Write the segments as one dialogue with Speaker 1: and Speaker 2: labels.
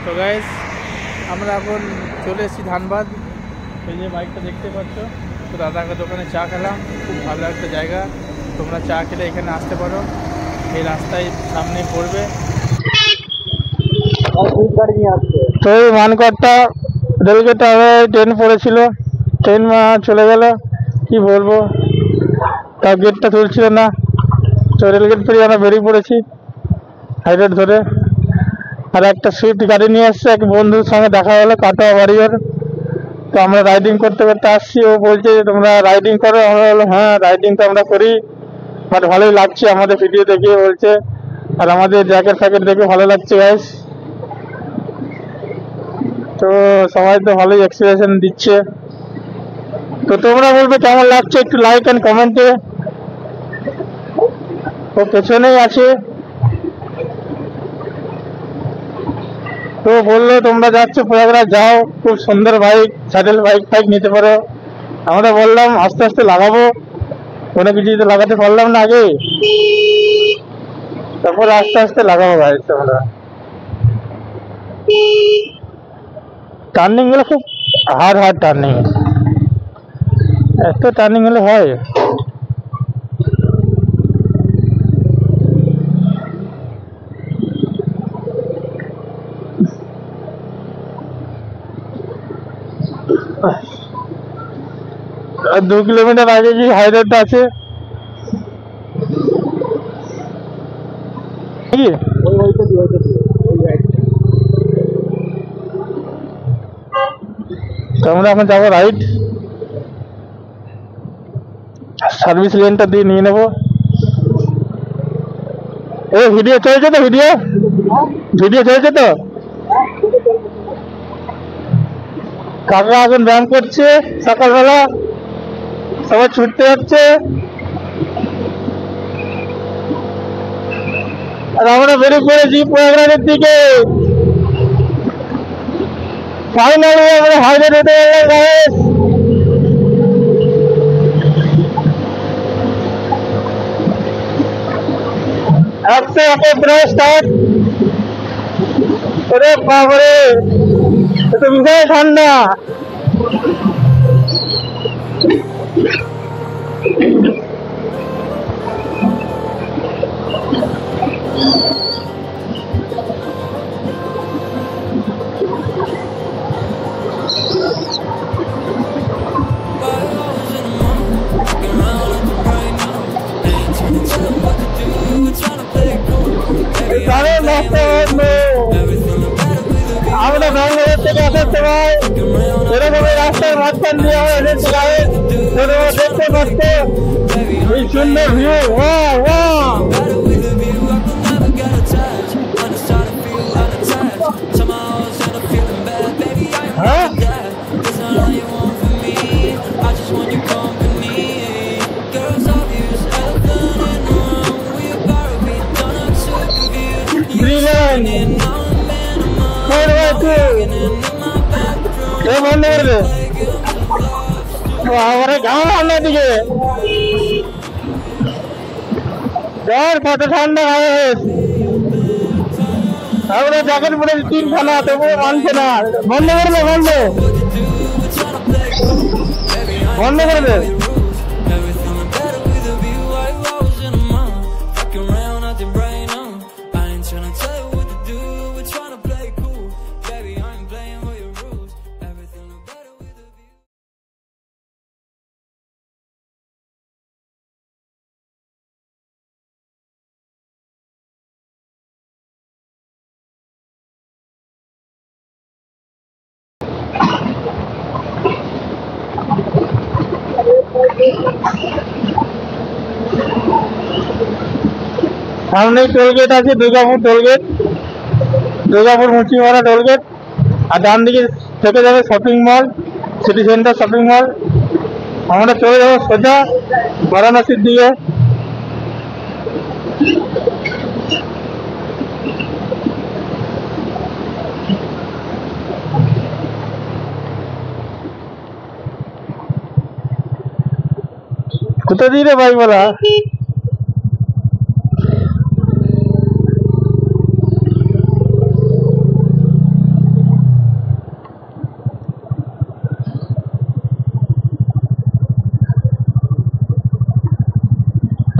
Speaker 1: তো গাইস আমরা এখন চলে এসেছি ধানবাদ। এই যে বাইকটা দেখতে পাচ্ছ, তো দাদাকে দোকানে চা খেলাম, খুব ভালো একটা জায়গা। তোমরা চা খেলে এখানে আসতে পারো, এই রাস্তায় সামনে পড়বে। তো এই মানকড়টা রেলগেটে ট্রেন পড়েছিল, ট্রেন চলে গেল, কি বলবো, তাও গেটটা তুলছিল না। তো রেলগেট পেরিয়ে আমরা বেরিয়ে পড়েছি হাইরোড ধরে। আর একটা সুইফট গাড়ি নিয়ে আসছে, এক বন্ধুর সঙ্গে দেখা হলো, কাটোয়া বাড়ির। তো আমরা রাইডিং করতে করতে আসছি, ও বলছে যে তোমরা রাইডিং করো। আমরা বললো হ্যাঁ রাইডিং তো আমরা করি, বাট ভালোই লাগছে আমাদের ভিডিও দেখে বলছে, আর আমাদের জ্যাকেট ফ্যাকেট দেখে ভালো লাগছে গাইস। তো সবাই তো ভালোই এক্সপ্রেশন দিচ্ছে। তো তোমরা বলবে কেমন লাগছে, একটু লাইক অ্যান্ড কমেন্টে। ও পেছনেই আছে, তো বললো তোমরা যাচ্ছ প্রয়াগরাজ যাও, খুব সুন্দর বাইক, স্যাডেল বাইক ফাইক নিতে পারো। আমরা বললাম আস্তে আস্তে লাগাবো, কোনো কিছু তো লাগাতে পারলাম না আগে, তারপর আস্তে আস্তে লাগাবো গাইস। আমরা টার্নিং গুলো খুব হার্ড টার্নিং, এত টার্নিং হলে হয়। আর 2 কিলোমিটার আগে যে হাই রোডটা আছে, তো আমরা এখন যাবো রাইট, সার্ভিস লেনটা দিয়ে নিয়ে নেবো। এ ভিডিও চলছে তো, ভিডিও চলছে তো। কাকা এখন ব্যায়াম করছে সকালবেলা, সবাই ছুটতে যাচ্ছে, আর আমরা বেরিয়ে পড়েছি প্রয়াগরাজের দিকে। ফাইনালি আমরা হাইওয়ে রোডে এলাম গাইস। আজকে একে ব্রেক স্টার্ট। ওরে বাবারে, এটা বিশাল ঠান্ডা। আমরা ব্যাঙ্গালোর থেকে আসার সময় এরকম রাস্তার মাঝখান দিয়ে আমরা হেঁটে যাই, দেখতে পাচ্ছ এই সুন্দর ভিউ। হ্যাঁ বন্ধ করবে আমার গাঁ রান্নার দিকে। কত ঠান্ডা আমরা জ্যাকেট পরে 3 খানা, তবুও মানছে না। বন্ধ করবে, বন্ধ করবে। সামনে টোলগেট আছে, দুর্গাপুর টোলগেট, দুর্গাপুর মুচিমারা টোলগেট। আর ডান দিকে থেকে যাবে shopping mall, city centre shopping mall. আমরা চলে যাবো সোজা বারাণসীর দিকে। কোথা দিয়ে রে ভাই বলা?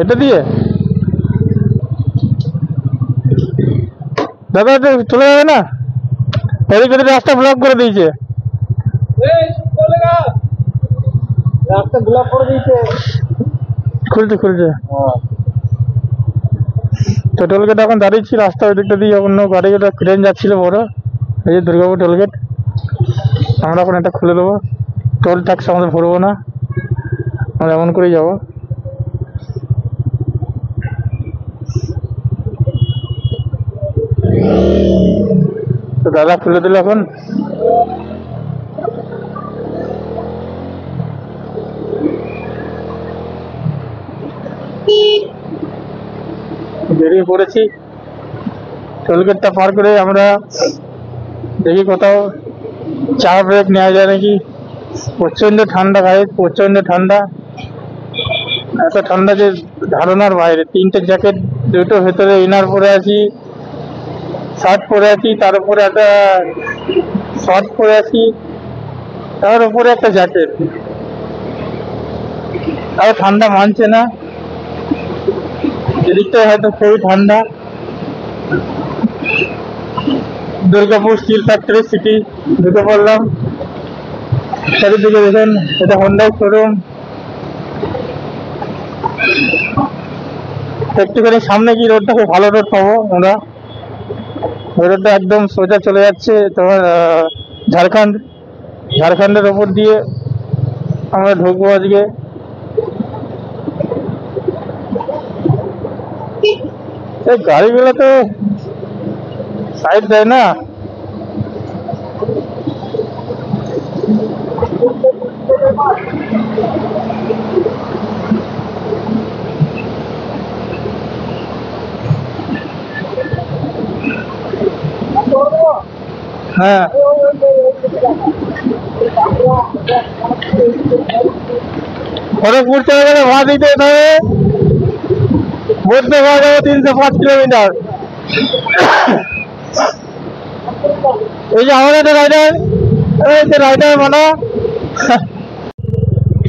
Speaker 1: এটা দিয়ে দাদা চলে যাবে না, এদিকে রাস্তা ব্লক করে দিয়েছে, রাস্তা ব্লক করে দিয়েছে, খুলছে। তো টোলগেট এখন দাঁড়িয়েছি রাস্তা ওই দিকটা দিয়ে, অন্য গাড়ি ট্রেন যাচ্ছিল বড়, এই যে দুর্গাপুর টোলগেট। আমরা এখন এটা খুলে দেবো, টোল ট্যাক্স আমাদের ভরবো না, আমরা এমন করেই যাবো। তো দাদা খুলে দিল এখন। বেরিয়ে পড়েছি, টোলগেটটা পার করে আমরা দেখি কোথাও চা ব্রেক নেওয়া যায় নাকি। প্রচন্ড ঠান্ডা গায়ে, প্রচন্ড ঠান্ডা, এত ঠান্ডা যে ধারণার বাইরে। 3টে জ্যাকেট, 2টো ভেতরে ইনার পরে আছি, শার্ট পরে আছি, তার উপরে একটা শর্ট পরে আছি, তার উপরে একটা জ্যাকেট, তাও ঠান্ডা মানছে না। এদিকটায় হয়তো খুবই ঠান্ডা। দুর্গাপুর স্টিল ফ্যাক্টরি সিটি ঢুকে পড়লাম। চারিদিকে দেখেন, এটা হন্ডার শোরুম। একটুখানি সামনে গিয়ে রোডটা খুব ভালো রোড পাবো আমরা, ওই রোডটা একদম সোজা চলে যাচ্ছে তোমার ঝাড়খণ্ডের ওপর দিয়ে আমরা ঢুকবো আজকে। এই গাড়িগুলো তো সাইড দেয় না, হ্যাঁ খড়গপুর চলে গেলে ভাড়া দিতে হবে, মধ্যে ভাড়া যাবো 305 কিলোমিটার। এই যে আমার একটা রাইডার, এই যে রাইডার মানা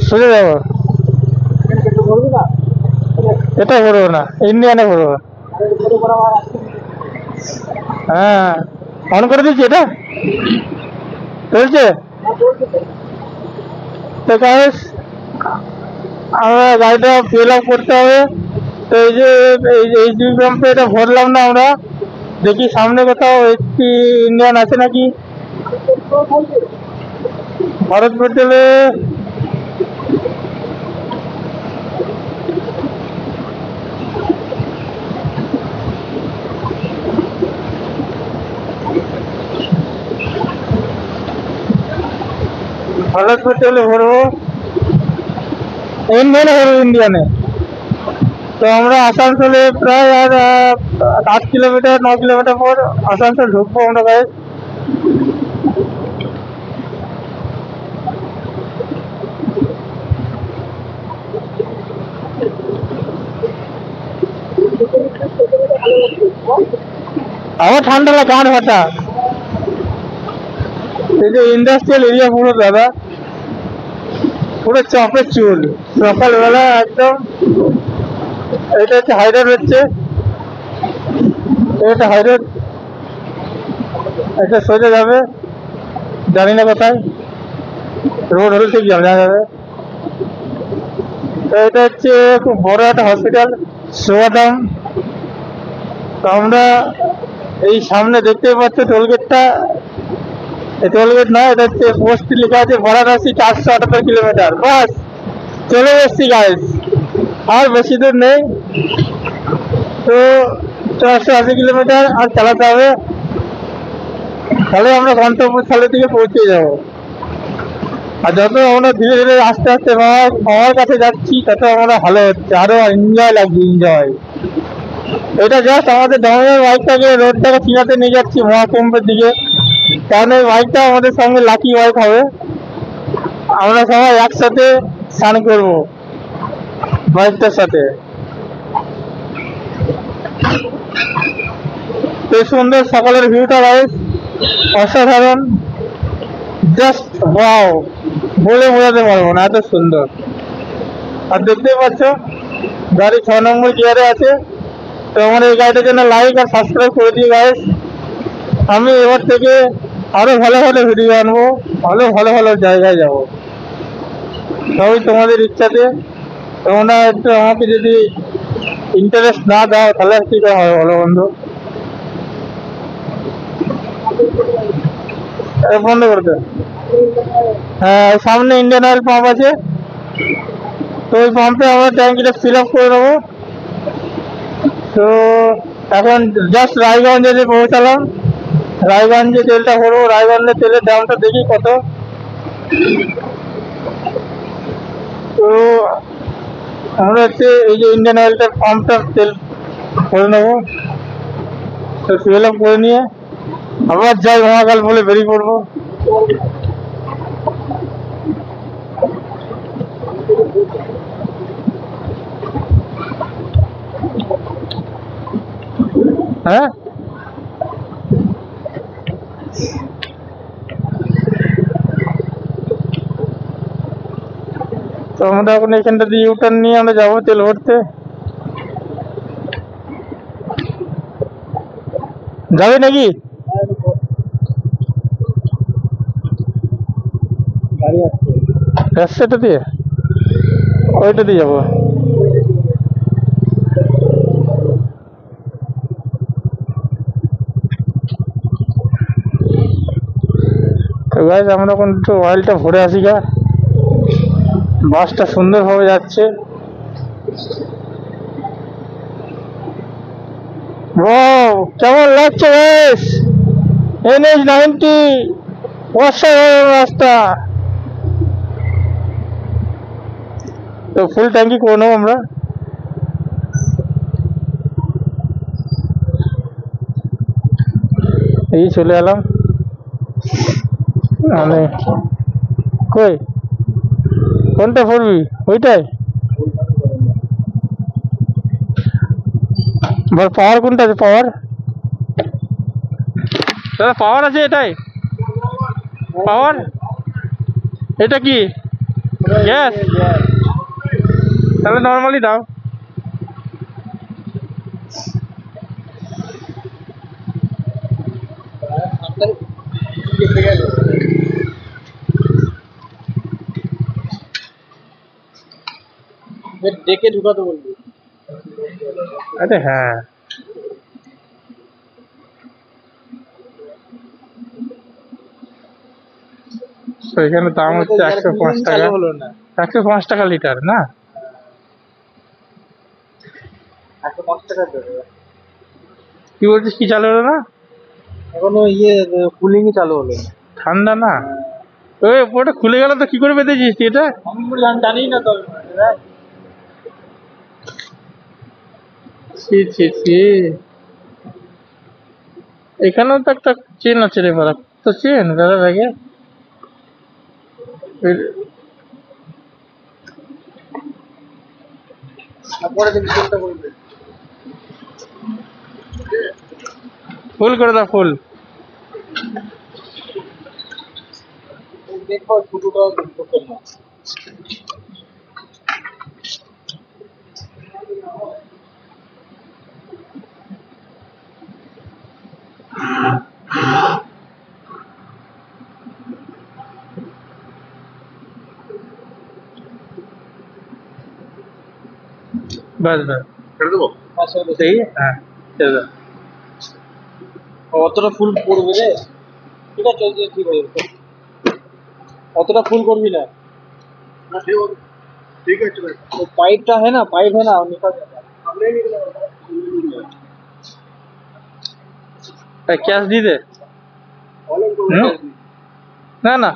Speaker 1: সোজা যাবো, এটা করবো না, ইন্ডিয়ানে করবো। হ্যাঁ অন করে দিচ্ছি, এটা চলছে। তো গাইস আমরা গাড়িটা ফিল আপ করতে হবে। তো এই যে এই দুই পাম্পে এটা ভরলাম না আমরা, দেখি সামনে কোথাও এইচপি ইন্ডিয়ান আছে নাকি। ভারত পেট্রোলে ভরবো, ইন্ডিয়ানে ভরবো, ইন্ডিয়ানে। তো আমরা আসানসোলে প্রায় আর 8 কিলোমিটার 9 কিলোমিটার পর আসানসোল ঢুকবো আমরা গাইস। আমার ঠান্ডা লাগে গান ফাটা, এই যে ইন্ডাস্ট্রিয়াল এরিয়া পুরো দাদা, পুরো চাপের চুল সকালবেলা একদম। এটা হচ্ছে হাই রোড, হচ্ছে এটা হাই রোড, এটা সোজা যাবে, জানি না কোথায় রোড হলে ঠিক জানা যাবে। তো এটা হচ্ছে খুব বড় একটা হসপিটাল, সোয়াদাম। তো আমরা এই সামনে দেখতে পাচ্ছি টোলগেটটা, এই টোলগেট নয়, এটা হচ্ছে পোস্ট লেখা আছে বারাণসী 478 কিলোমিটার। বাস চলে এসছি গাইস, আর বেশি দূর নেই। তো 480 কিলোমিটার আর চালাতে হবে, তাহলে আমরা গন্তব্যস্থলের দিকে পৌঁছে যাব। আর যত আমরা ধীরে ধীরে আস্তে আস্তে মামার কাছে যাচ্ছি, তত আমরা ভালো হচ্ছে, আরো এনজয় লাগছে, এনজয়। এটা জাস্ট আমাদের ডমিনার বাইকটাকে রোডটাকে চিনাতে নিয়ে যাচ্ছি মহাকুম্ভের দিকে, কারণ এই বাইকটা আমাদের সঙ্গে লাকি বাইক হবে। আমরা সবাই একসাথে স্নান করবো বাইকটার সাথে। এই সুন্দর সকালের ভিউটা গাইস, অসাধারণ, জাস্ট ওয়াও, বলে বোঝাতে পারবো না, এত সুন্দর। আর দেখতেই পাচ্ছ গাড়ি 6 নম্বর গিয়ারে আছে। তো আমার এই গাড়িটার জন্য লাইক আর সাবস্ক্রাইব করে দিই গাইস। আমি এবার থেকে আরো ভালো ভালো ভিডিও আনবো, ভালো ভালো ভালো জায়গায় যাব, সবই তোমাদের ইচ্ছাতে। তোমরা একটু আমাকে যদি ইন্টারেস্ট না দাও তাহলে কি করে হয় বলো বন্ধু? বন্ধ করে দে। হ্যাঁ, সামনে ইন্ডিয়ান অয়েল পাম্প আছে, তো ওই পাম্পে আমরা ট্যাঙ্কিটা ফিল আপ করে দেবো। তো এখন জাস্ট রায়গঞ্জে পৌঁছালাম। রায়গঞ্জে তেলটা ভরবো। রায়গঞ্জের তেলের দামটা দেখি কত। তো আমরা হচ্ছে এই যে ইন্ডিয়ান অয়েলটা পাম্পটা তেল করে নেবো। তো ফিল আপ করে নিয়ে আবার যাই মহাকাল বলে বেরিয়ে পড়বো। হ্যাঁ, তো আমরা এখন এখানটা দিয়ে ইউটার্ন নিয়ে আমরা যাবো তেল ভরতে। যাবে নাকি? গাড়ি আসছে এটা দিয়ে, ওইটা দিয়ে যাবো। তো গাইস আমরা এখন একটু অয়েলটা ভরে আসি গা। বাসটা সুন্দরভাবে যাচ্ছে। ওয়াও, কেমন লাগছে গাইস? NH-90 অসাধারণ রাস্তা। তো ফুল ট্যাঙ্কি করে নেবো আমরা। এই চলে এলাম। মানে কই, কোনটা পড়বি? ওইটাই পাওয়ার কোনটা আছে? পাওয়ার, দাদা পাওয়ার আছে এটাই? পাওয়ার এটা কি গ্যাস? তাহলে নর্মালি দাও।
Speaker 2: ডেকে ঢুকাতে বলবি।
Speaker 1: আরে হ্যাঁ, তো এখানে দাম হচ্ছে 105 টাকা। 105 টাকা লিটার না?
Speaker 2: 105 টাকা দেবে।
Speaker 1: কি বলছিস, কি চালু হলো না?
Speaker 2: এখনো কুলিংই চালু হলো না।
Speaker 1: ঠান্ডা না? ওই ওটা খুলে গেল তো কি করে বেঁধেছিস তুই এটা?
Speaker 2: আমি জানি না তো।
Speaker 1: ছি ছি ছি, এখানেও তো একটা চেন আছে রে বাড়া। তো চেন দাদা ব্যাগে
Speaker 2: পরে দিন চেনটা বলবে।
Speaker 1: ফুল করে দাও, ফুল।
Speaker 2: দেখো ফুটোটা ঢুকতে না।
Speaker 1: বাস বাস
Speaker 2: ছেড়ে দেবো?
Speaker 1: সেই হ্যাঁ, ছেড়ে দাও।
Speaker 2: অতটা ফুল করবে রে? ঠিক আছে, চলছে, ঠিক আছে। অতটা ফুল করবি না। ठीक है चलो। तो पाइप है ना, पाइप है ना, निकल जाता है। हमने निकला
Speaker 1: ক্যাশ দিয়ে দে। না না,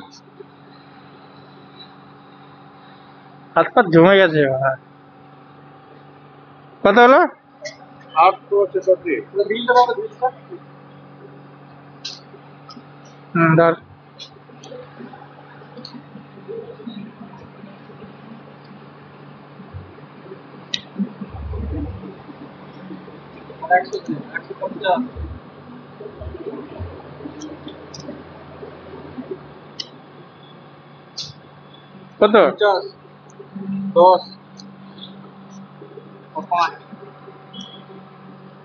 Speaker 1: হাত পা জমে গেছে। কত হলো?
Speaker 2: 836।
Speaker 1: ধর। কত?
Speaker 2: 10।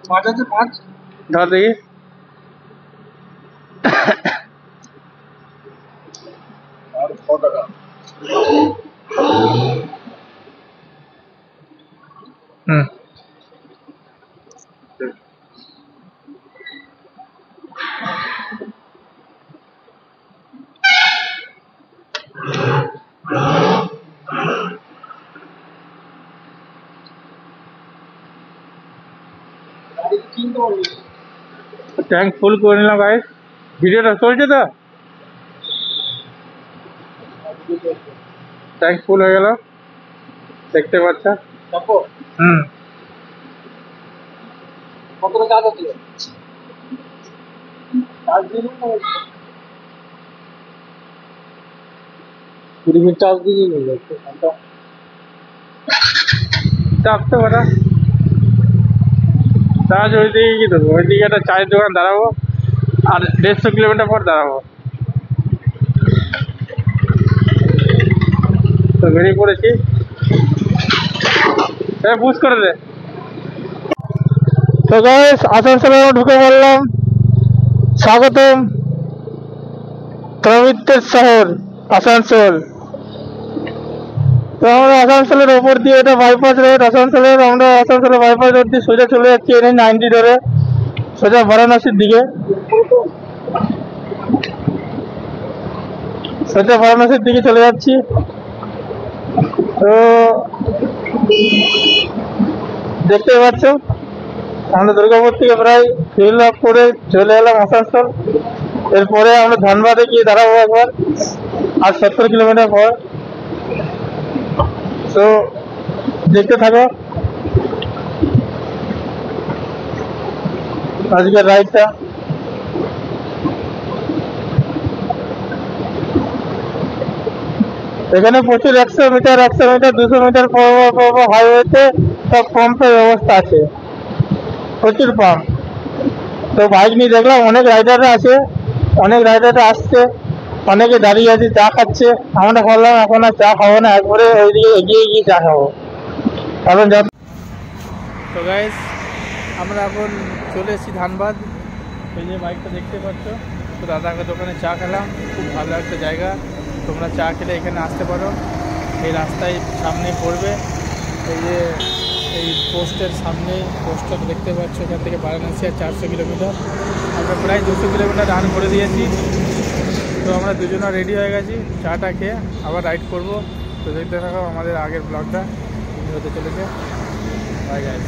Speaker 2: 5 আছে 5
Speaker 1: ধর দেখি।
Speaker 2: আর 6 টাকা
Speaker 1: হুম ট্যাঙ্ক ফুল করে নিলাম গাইস। ভিডিওটা চলছে তো? ট্যাঙ্ক ফুল হয়ে গেল, দেখতে পাচ্ছ। হুম
Speaker 2: কতটা চার্জ আছে? চার্জ দিন না 20 মিনিট চার্জ দিয়ে নিয়ে যাচ্ছে ঘন্টা।
Speaker 1: চাপতে পারা চার্জ ওইদিকে কি দেবো, ওইদিকে একটা চায়ের দোকান দাঁড়াবো আর 150 কিলোমিটার পর দাঁড়াবো। তো বেরিয়ে পড়েছি, বুঝ করে দে। তো গাইস আসানসোলে ঢুকে পড়লাম। স্বাগতম প্রবৃত্তের শহর আসানসোল। তো আমরা আসানসোলের ওপর দিয়ে, এটা বাইপাস রোড আসানসোলের, আমরা আসানসোলের বাইপাস রোড দিয়ে সোজা চলে যাচ্ছি NH-90 ধরে সোজা বারাণসীর দিকে। সোজা বারাণসীর দিকে চলে যাচ্ছি। তো দেখতে পাচ্ছ আমরা দুর্গাপুর থেকে প্রায় ফিল আপ করে চলে এলাম আসানসোল। এরপরে আমরা ধানবাদে গিয়ে দাঁড়াবো একবার, আর 70 কিলোমিটার পর। তো দেখতে থাকো আজকের রাইডটা। এখানে প্রচুর 100 মিটার 200 মিটার হাইওয়েতে সব পাম্পের ব্যবস্থা আছে, প্রচুর পাম্প। তো বাইক নিয়ে দেখলাম অনেক রাইডাররা আছে, অনেক রাইডাররা আসছে, অনেকে দাঁড়িয়ে আছে চা খাচ্ছে। আমরা ভাবলাম এখন আর চা খাবো না, একবারে ওইদিকে এগিয়ে গিয়ে চা খাবো কারণ। তো গাইস আমরা এখন চলে এসেছি ধানবাদ। এই যে বাইকটা দেখতে পাচ্ছ, তো দাদাকে দোকানে চা খেলাম, খুব ভালো একটা জায়গা। তোমরা চা খেলে এখানে আসতে পারো, এই রাস্তায় সামনে পড়বে। এই যে এই পোস্টের সামনে পোস্টার দেখতে পাচ্ছ, এখান থেকে বারাণসী আর 400 কিলোমিটার। আমরা প্রায় 200 কিলোমিটার রান করে দিয়েছি। তো আমরা দুজনে রেডি হয়ে গেছি, চাটা খেয়ে আবার রাইড করব। তো দেখতে থাকো আমাদের আগের ব্লগটা হতে চলেছে। Bye guys.